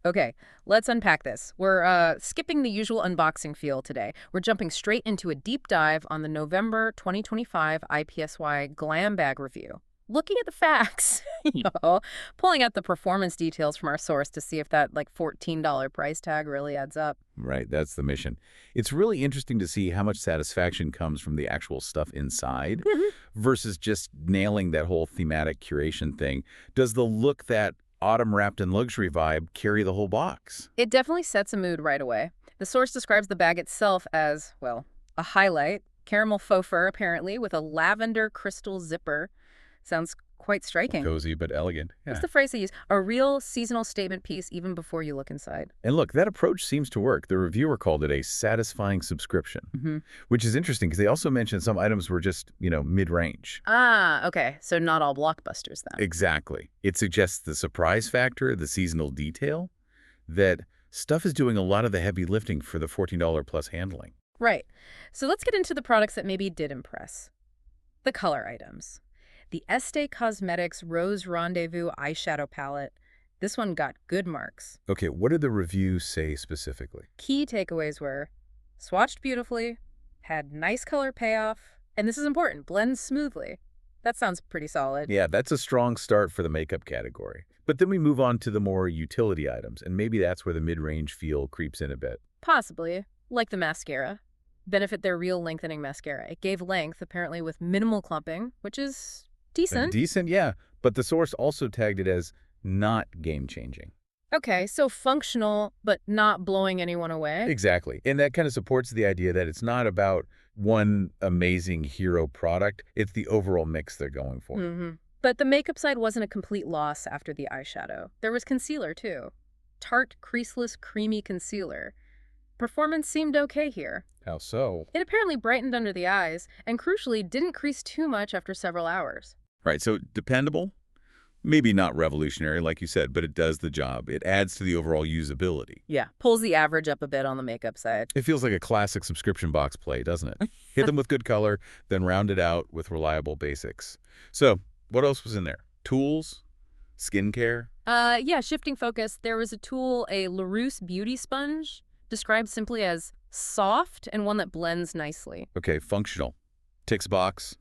Okay, let's unpack this. We're skipping the usual unboxing feel today. We're jumping straight into a deep dive on the November 2025 IPSY Glam Bag review. Looking at the facts, pulling out the performance details from our source to see if that like $14 price tag really adds up. Right, that's the mission. It's really interesting to see how much satisfaction comes from the actual stuff inside versus just nailing that whole thematic curation thing. Does the look, that autumn wrapped in luxury vibe, carry the whole box? It definitely sets a mood right away. The source describes the bag itself as, well, a highlight, caramel faux fur apparently, with a lavender crystal zipper. Sounds quite striking. Cozy but elegant. What's Yeah. the phrase they use? A real seasonal statement piece even before you look inside. And look, that approach seems to work. The reviewer called it a satisfying subscription, which is interesting because they also mentioned some items were just, mid-range. Ah, okay. So not all blockbusters then. Exactly. It suggests the surprise factor, the seasonal detail, that stuff is doing a lot of the heavy lifting for the $14 plus handling. Right. So let's get into the products that maybe did impress. The color items. The Estee Cosmetics Rose Rendezvous eyeshadow palette. This one got good marks. Okay, what did the review say specifically? Key takeaways were swatched beautifully, had nice color payoff, and this is important, blends smoothly. That sounds pretty solid. Yeah, that's a strong start for the makeup category. But then we move on to the more utility items, and maybe that's where the mid-range feel creeps in a bit. Possibly, like the mascara. Benefit their Real Lengthening Mascara. It gave length, apparently with minimal clumping, which is decent. Decent, yeah. But the source also tagged it as not game-changing. Okay, so functional, but not blowing anyone away. Exactly. And that kind of supports the idea that it's not about one amazing hero product. It's the overall mix they're going for. But the makeup side wasn't a complete loss after the eyeshadow. There was concealer, too. Tarte Creaseless Creamy Concealer. Performance seemed okay here. How so? It apparently brightened under the eyes, and crucially didn't crease too much after several hours. Right, so dependable? Maybe not revolutionary, like you said, but it does the job. It adds to the overall usability. Yeah, pulls the average up a bit on the makeup side. It feels like a classic subscription box play, doesn't it? Hit them with good color, then round it out with reliable basics. So, what else was in there? Tools? Skincare? Yeah, shifting focus, there was a tool, a LaRousse Beauty Sponge, described simply as soft and one that blends nicely. Okay, functional. Ticks box.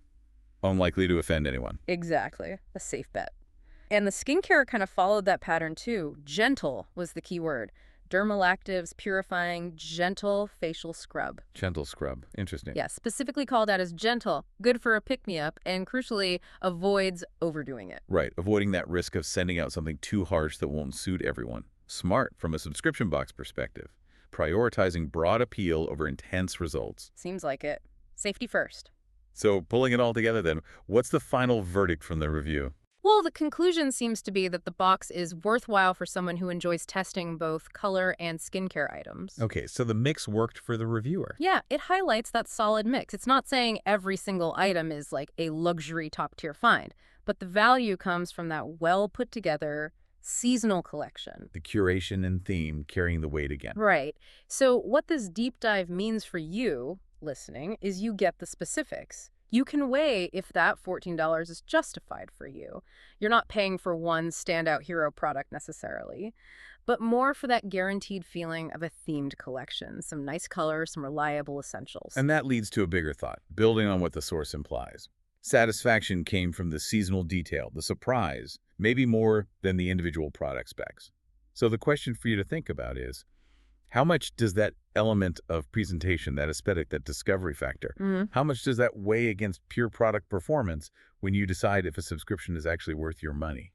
Unlikely to offend anyone. Exactly. A safe bet. And the skincare kind of followed that pattern too. Gentle was the key word. Dermalactive's purifying, gentle facial scrub. Gentle scrub. Interesting. Yeah, specifically called out as gentle, good for a pick-me-up, and crucially, avoids overdoing it. Right, avoiding that risk of sending out something too harsh that won't suit everyone. Smart from a subscription box perspective. Prioritizing broad appeal over intense results. Seems like it. Safety first. So, pulling it all together then, what's the final verdict from the review? Well, the conclusion seems to be that the box is worthwhile for someone who enjoys testing both color and skincare items. Okay, so the mix worked for the reviewer. Yeah, it highlights that solid mix. It's not saying every single item is like a luxury top-tier find, but the value comes from that well-put-together seasonal collection. The curation and theme carrying the weight again. Right. So what this deep dive means for you, listening, is you get the specifics. You can weigh if that $14 is justified for you. You're not paying for one standout hero product necessarily, but more for that guaranteed feeling of a themed collection. Some nice colors, some reliable essentials. And that leads to a bigger thought, building on what the source implies. Satisfaction came from the seasonal detail, the surprise, maybe more than the individual product specs. So the question for you to think about is, how much does that element of presentation, that aesthetic, that discovery factor, how much does that weigh against pure product performance when you decide if a subscription is actually worth your money?